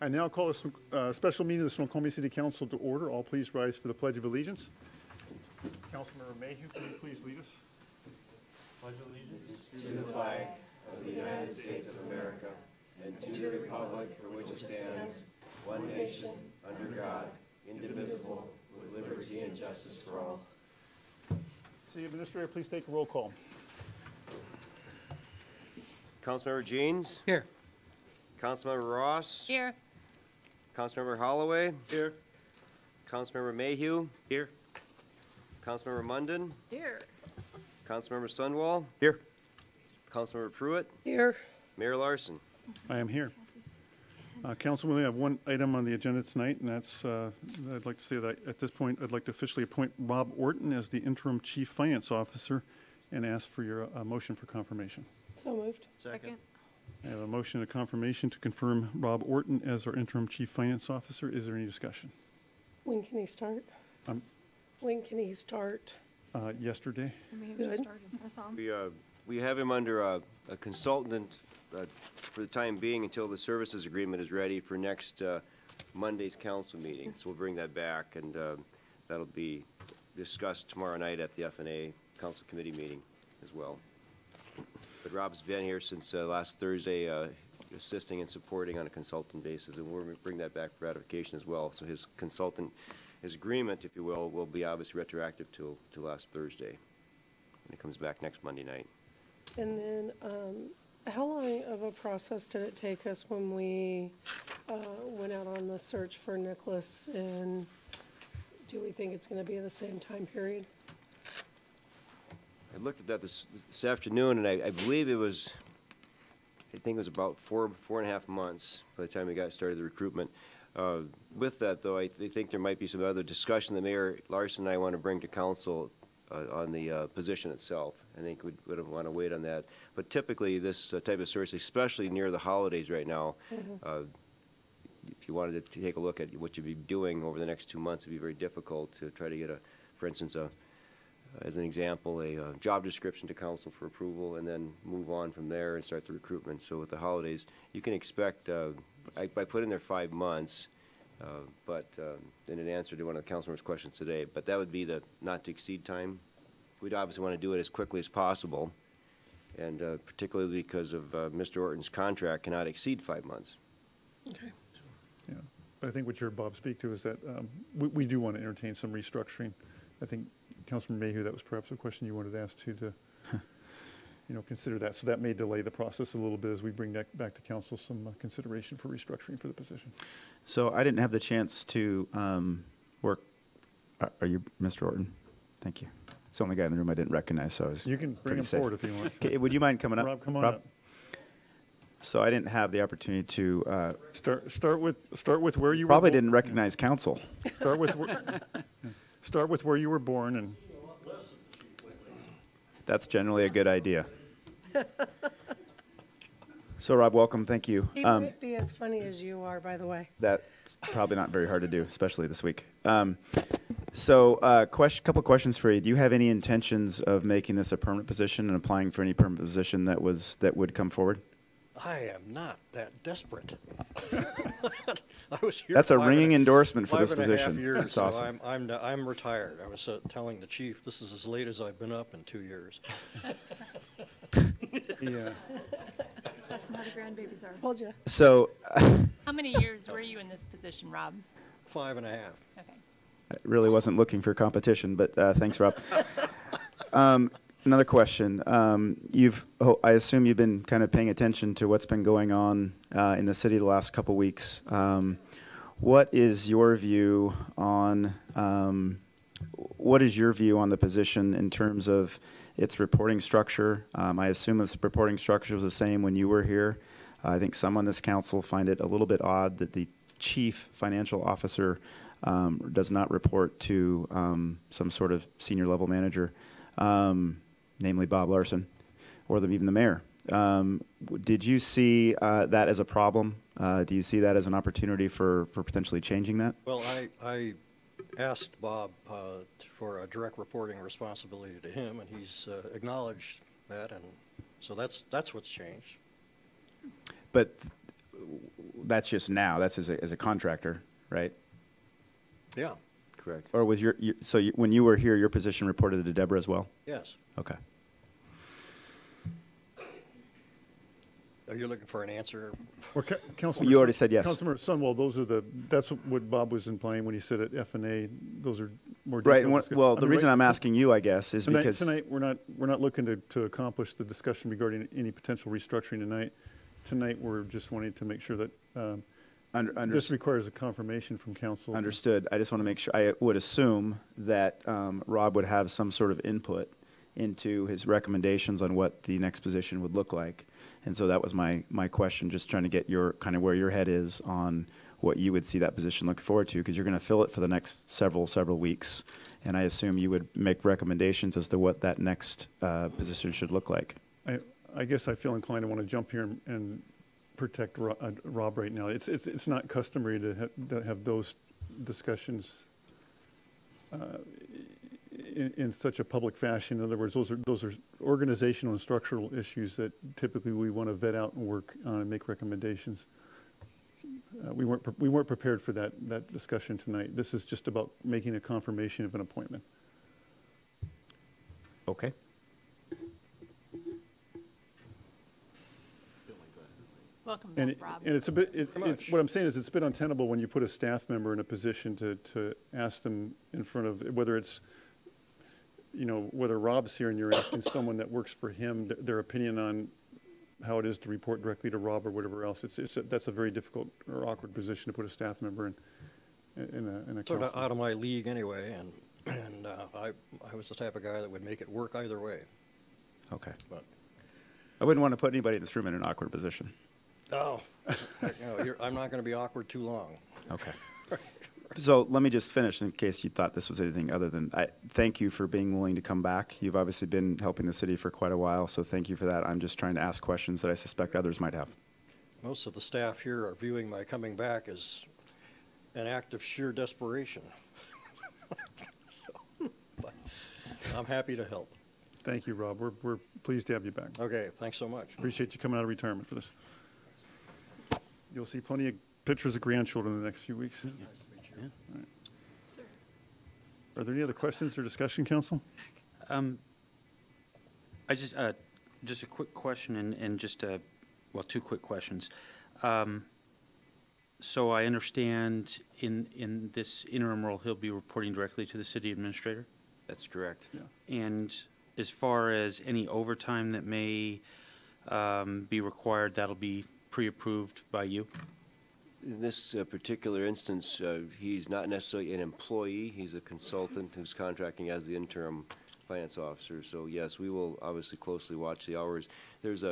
I now call a special meeting of the Snoqualmie City Council to order. All please rise for the Pledge of Allegiance. Councilmember Mayhew, can you please lead us? Pledge allegiance to the flag of the United States of America and to the republic for which it stands, one nation, under God, indivisible, with liberty and justice for all. City Administrator, please take a roll call. Councilmember Jeans? Here. Councilmember Ross? Here. Councilmember Holloway? Here. Councilmember Mayhew? Here. Councilmember Munden? Here. Councilmember Sundwall? Here. Councilmember Pruitt? Here. Mayor Larson? I am here. Council, we only have one item on the agenda tonight, and that's, I'd like to say that at this point, I'd like to officially appoint Bob Orton as the interim chief finance officer and ask for your motion for confirmation. So moved. Second. I have a motion and a confirmation to confirm Bob Orton as our interim chief finance officer. Is there any discussion? When can he start? When can he start? Yesterday. Good. We have him under a consultant for the time being until the services agreement is ready for next Monday's council meeting. So we'll bring that back, and that'll be discussed tomorrow night at the F&A council committee meeting as well. But Rob's been here since last Thursday, assisting and supporting on a consultant basis, and we'll bring that back for ratification as well. So his agreement, if you will be obviously retroactive to last Thursday, and it comes back next Monday night. And then, how long of a process did it take us when we went out on the search for Nicholas, and do we think it's going to be the same time period? I looked at that this afternoon, and I believe it was, I think it was about four and a half months by the time we got started the recruitment. With that, though, I think there might be some other discussion that Mayor Larson and I want to bring to council on the position itself. I think we'd want to wait on that. But typically, this type of search, especially near the holidays right now, if you wanted to take a look at what you'd be doing over the next 2 months, it'd be very difficult to try to get for instance, as an example, a job description to council for approval, and then move on from there and start the recruitment. So with the holidays, you can expect, I put in there 5 months, but in an answer to one of the councilman's questions today, but that would be the not to exceed time. We'd obviously want to do it as quickly as possible, and particularly because of Mr. Orton's contract cannot exceed 5 months. Okay. Yeah, but I think what you heard Bob speak to is that we do want to entertain some restructuring. I think Councilman Mayhew, that was perhaps a question you wanted to ask too, to consider that. So that may delay the process a little bit as we bring that back to council some consideration for restructuring for the position. So I didn't have the chance to work. Are you Mr. Orton? Thank you. It's the only guy in the room I didn't recognize, so I was. You can bring him forward if you want. Okay, would you mind coming up? Rob, come on up. So I didn't have the opportunity to start with where you probably were didn't recognize council. Start with where you were born, and that's generally a good idea. So Rob, welcome. Thank you. He might be as funny as you are, by the way. That's probably not very hard to do, especially this week. So couple questions for you. Do you have any intentions of making this a permanent position and applying for any permanent position that would come forward? I am not that desperate. I was here. That's a ringing endorsement for this 5.5 position. years, That's so awesome. I'm retired. I was telling the chief, this is as late as I've been up in 2 years. yeah. Ask him how the grandbabies are. Told you. So, How many years were you in this position, Rob? 5.5. Okay. I really wasn't looking for competition, but thanks, Rob. Another question. I assume you've been kind of paying attention to what's been going on in the city the last couple weeks. What is your view on the position in terms of its reporting structure? I assume its reporting structure was the same when you were here. I think some on this council find it a little bit odd that the chief financial officer does not report to some sort of senior level manager. Namely Bob Larson, or even the mayor. Did you see that as a problem? Do you see that as an opportunity for potentially changing that? Well, I asked Bob for a direct reporting responsibility to him, and he's acknowledged that, and so that's what's changed. But That's just now, that's as a contractor, right? Yeah, Correct. Or was when you were here, your position reported to Deborah as well? yes. Okay. Are you looking for an answer? Or Councilman. You already said yes. Councilman Sunwell, that's what Bob was implying when he said at F&A, those are more Right, detailed. well, the reason right, I'm asking you, I guess, is because. Tonight, we're not looking to accomplish the discussion regarding any potential restructuring tonight. Tonight, we're just wanting to make sure that this requires a confirmation from council. Understood. I just want to make sure, I would assume that Rob would have some sort of input into his recommendations on what the next position would look like. And so that was my question, just trying to get your, kind of where your head is on what you would see that position looking forward to, because you're going to fill it for the next several weeks. And I assume you would make recommendations as to what that next position should look like. I guess I feel inclined to want to jump here and protect Rob right now. It's not customary to have those discussions in such a public fashion. In other words, those are organizational and structural issues that typically we want to vet out and work on and make recommendations. We weren't prepared for that discussion tonight. This is just about making a confirmation of an appointment. Okay. Welcome And back, Rob. and it's a bit, it's, what I'm saying is it's a bit untenable when you put a staff member in a position to ask them in front of, whether it's, whether Rob's here and you're asking someone that works for him, their opinion on how it is to report directly to Rob or whatever else. That's a very difficult or awkward position to put a staff member in a Sort of council. out of my league anyway, and I was the type of guy that would make it work either way. Okay. But I wouldn't want to put anybody in this room in an awkward position. oh, I'm not going to be awkward too long. Okay. So let me just finish in case you thought this was anything other than, thank you for being willing to come back. You've obviously been helping the city for quite a while, so thank you for that. I'm just trying to ask questions that I suspect others might have. Most of the staff here are viewing my coming back as an act of sheer desperation. So, but I'm happy to help. Thank you, Rob. We're pleased to have you back. Okay, thanks so much. Appreciate you coming out of retirement for this. You'll see plenty of pictures of grandchildren in the next few weeks. Nice to meet you. Sir. Are there any other questions or discussion, council? I just a quick question and just well, two quick questions. So I understand in this interim role, he'll be reporting directly to the city administrator? That's correct. Yeah. And as far as any overtime that may be required, that'll be pre-approved by you? In this particular instance, he's not necessarily an employee. He's a consultant who's contracting as the interim finance officer. So yes, we will obviously closely watch the hours. There's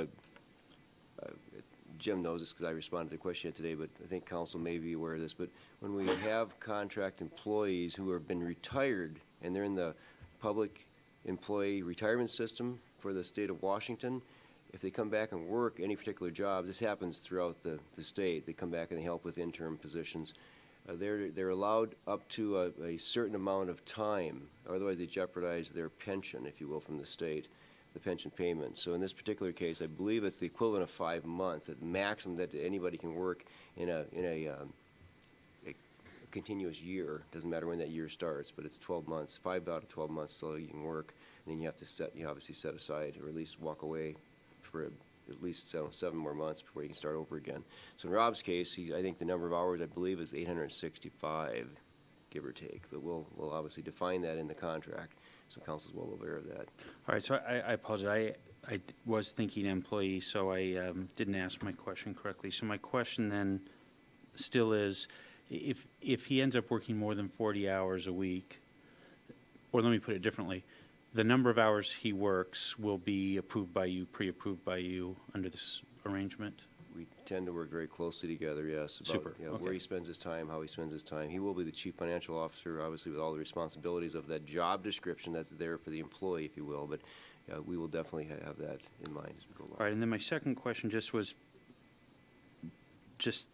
Jim knows this because I responded to the question today, but I think council may be aware of this. But when we have contract employees who have been retired and they're in the public employee retirement system for the state of Washington, if they come back and work any particular job, this happens throughout the state, they come back and they help with interim positions. They're allowed up to a certain amount of time, otherwise they jeopardize their pension, if you will, from the state, the pension payment. So in this particular case, I believe it's the equivalent of 5 months at maximum that anybody can work in a continuous year. Doesn't matter when that year starts, but it's 12 months, 5 out of 12 months, so you can work. And then you have to obviously set aside or at least walk away for at least 7 more months before you can start over again. So in Rob's case, I think the number of hours I believe is 865, give or take. But we'll obviously define that in the contract, so council's well aware of that. All right, so I apologize. I was thinking employee, so I didn't ask my question correctly. So my question then still is, if he ends up working more than 40 hours a week, or let me put it differently, the number of hours he works will be approved by you, pre-approved by you under this arrangement? We tend to work very closely together, yes. About, Super, where okay. he spends his time, how he spends his time. He will be the chief financial officer, obviously with all the responsibilities of that job description that's there for the employee, if you will. But we will definitely have that in mind as we go along. All right, and then my second question just was just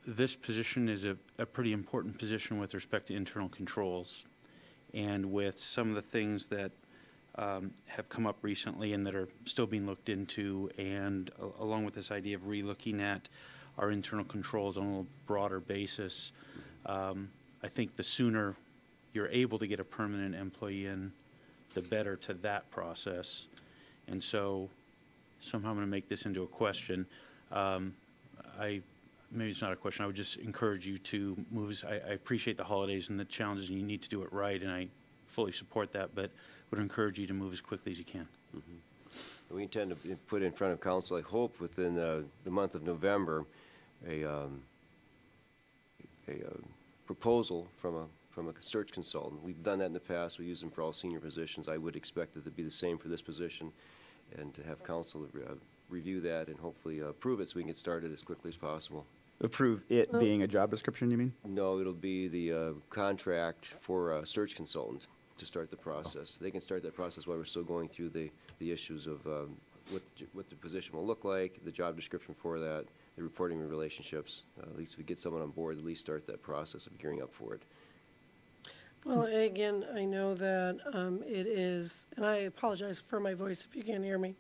this position is a pretty important position with respect to internal controls, and with some of the things that have come up recently and that are still being looked into, and along with this idea of re-looking at our internal controls on a little broader basis. I think the sooner you're able to get a permanent employee in, the better to that process. And so somehow I'm going to make this into a question. Maybe it's not a question. I would just encourage you to move. I appreciate the holidays and the challenges, and you need to do it right, and I fully support that, but would encourage you to move as quickly as you can. We intend to put in front of council, I hope, within the month of November, a proposal from a search consultant. We've done that in the past. We use them for all senior positions. I would expect it to be the same for this position, and to have council review that and hopefully approve it so we can get started as quickly as possible. Approve it being a job description, you mean? No, it'll be the contract for a search consultant to start the process. They can start that process while we're still going through the issues of what the position will look like, the job description for that, the reporting relationships. At least we get someone on board, at least start that process of gearing up for it. Well, again, I know that it is, and I apologize for my voice if you can't hear me.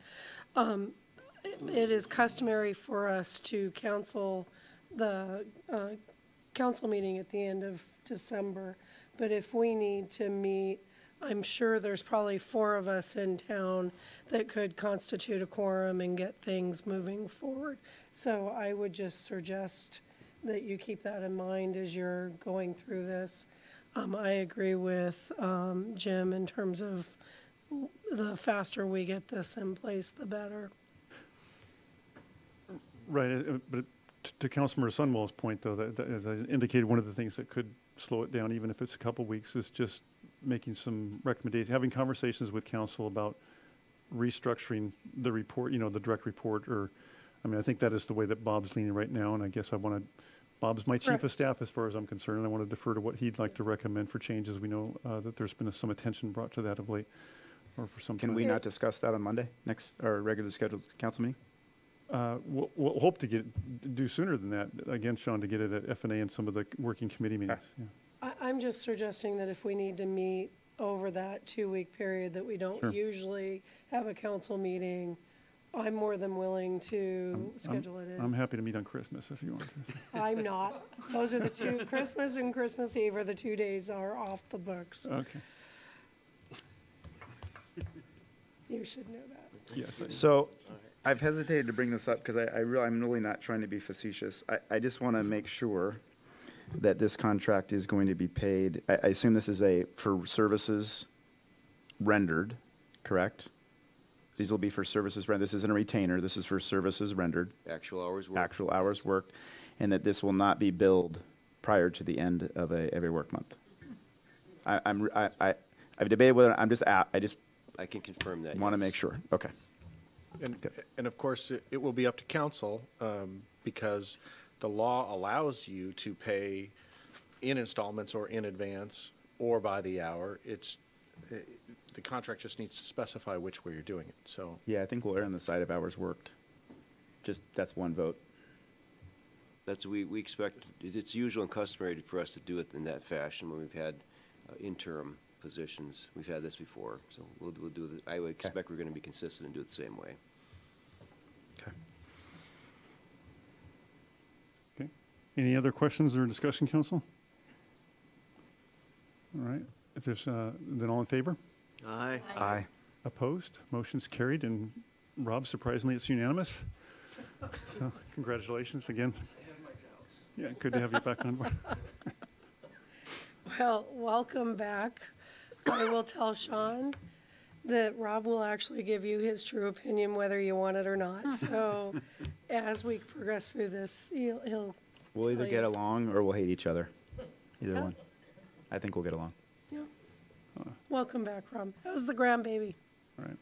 It is customary for us to cancel the council meeting at the end of December. But if we need to meet, I'm sure there's probably 4 of us in town that could constitute a quorum and get things moving forward. So I would just suggest that you keep that in mind as you're going through this. I agree with Jim in terms of the faster we get this in place, the better. Right, but to Councilmember Sunwell's point, though, that as I indicated, one of the things that could slow it down, even if it's a couple weeks, is just making some recommendations, having conversations with council about restructuring the report, the direct report, or, I mean, I think that is the way that Bob's leaning right now, and I guess Bob's my chief of staff as far as I'm concerned, and I want to defer to what he'd like to recommend for changes. We know that there's been some attention brought to that of late, or for some time. Can we not discuss that on Monday, our regular scheduled council meeting? We'll hope to do sooner than that. Again, Sean, to get it at F&A and some of the working committee meetings. Yeah. I'm just suggesting that if we need to meet over that 2-week period that we don't usually have a council meeting, I'm more than willing to schedule it in. I'm happy to meet on Christmas if you want to. I'm not. Those are the 2, Christmas and Christmas Eve are the 2 days that are off the books. Okay. You should know that. Yes. So I've hesitated to bring this up because I'm really not trying to be facetious. I just want to make sure that this contract is going to be paid. I assume this is for services rendered, correct? These will be for services rendered. This isn't a retainer. This is for services rendered. Actual hours worked. Actual hours worked, and that this will not be billed prior to the end of every work month. I've debated whether I can confirm that. want to yes. make sure. Okay. And of course, it will be up to council, because the law allows you to pay in installments or in advance or by the hour. The contract just needs to specify which way you're doing it, so. Yeah, I think we'll err on the side of hours worked. That's one vote. We expect, it's usual and customary for us to do it in that fashion when we've had interim positions. We've had this before, so we'll do it. I would expect we're going to be consistent and do it the same way. Okay. Any other questions or discussion, council? All right. If there's, then all in favor? Aye. Aye. Opposed? Motion's carried, and Rob, surprisingly, it's unanimous. So congratulations again. Yeah, good to have you back on board. Well, welcome back. I will tell Sean that Rob will actually give you his true opinion whether you want it or not. So as we progress through this, he'll We'll either tell get you. along or we'll hate each other. Either Yeah. one. I think we'll get along. Yeah. Welcome back, Rob. How's the grandbaby? All right.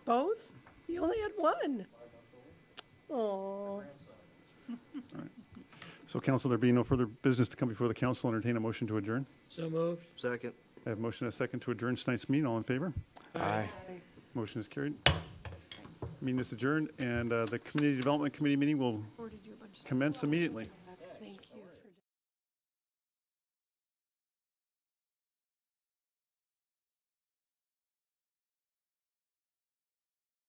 Both? You only had one. Oh. So council, there being no further business to come before the council, entertain a motion to adjourn. So moved. Second. I have a motion and a second to adjourn tonight's meeting. All in favor? Aye. Motion is carried. Meeting is adjourned, and the Community Development Committee meeting will commence immediately.